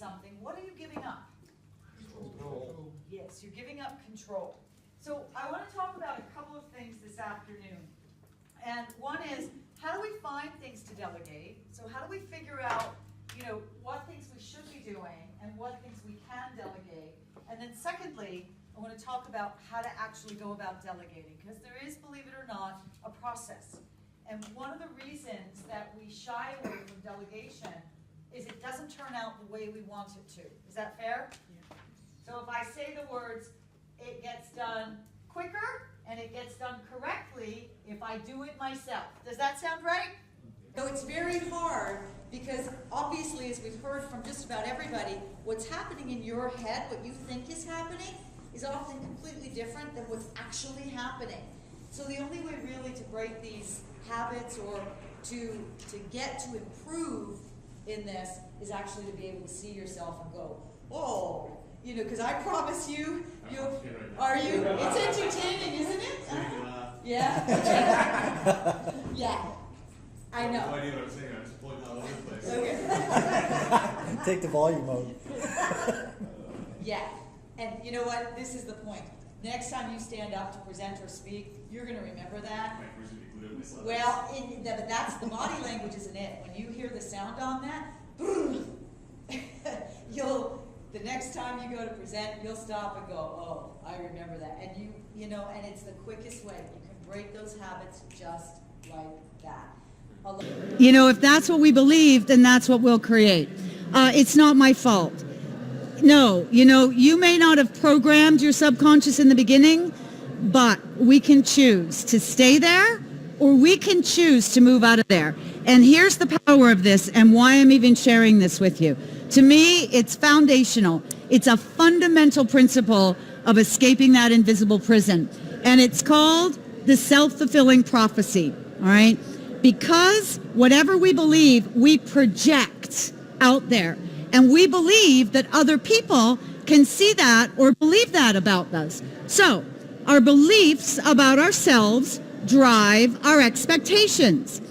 something, what are you giving up? Control. Yes, you're giving up control. So I want to talk about a couple of things this afternoon. And one is, how do we find things to delegate? So how do we figure out, what things we should be doing and what things we can delegate? And then secondly, I want to talk about how to actually go about delegating, because there is, believe it or not, a process. And one of the reasons that we shy away from delegation is it doesn't turn out the way we want it to. Is that fair? Yeah. So if I say the words, it gets done quicker and it gets done correctly if I do it myself. Does that sound right? So it's very hard because obviously, as we've heard from just about everybody, what's happening in your head, what you think is happening, is often completely different than what's actually happening. So the only way really to break these habits or to get to improve in this is actually to be able to see yourself and go, oh, because I promise you, are you? It's entertaining, isn't it? Yeah? Yeah. I know. No idea what I'm saying. I'm just pulling all over the place. Okay. Take the volume mode. Yeah. And you know what? This is the point. Next time you stand up to present or speak, you're going to remember that. Well, but that's the body language, isn't it? When you hear the sound on that, the next time you go to present, you'll stop and go, oh, I remember that. And and it's the quickest way. You can break those habits just like that. If that's what we believe, then that's what we'll create. It's not my fault. No, you may not have programmed your subconscious in the beginning, but we can choose to stay there or we can choose to move out of there. And here's the power of this and why I'm even sharing this with you. To me, it's foundational. It's a fundamental principle of escaping that invisible prison. And it's called the self-fulfilling prophecy, all right? Because whatever we believe, we project out there. And we believe that other people can see that or believe that about us. So our beliefs about ourselves drive our expectations.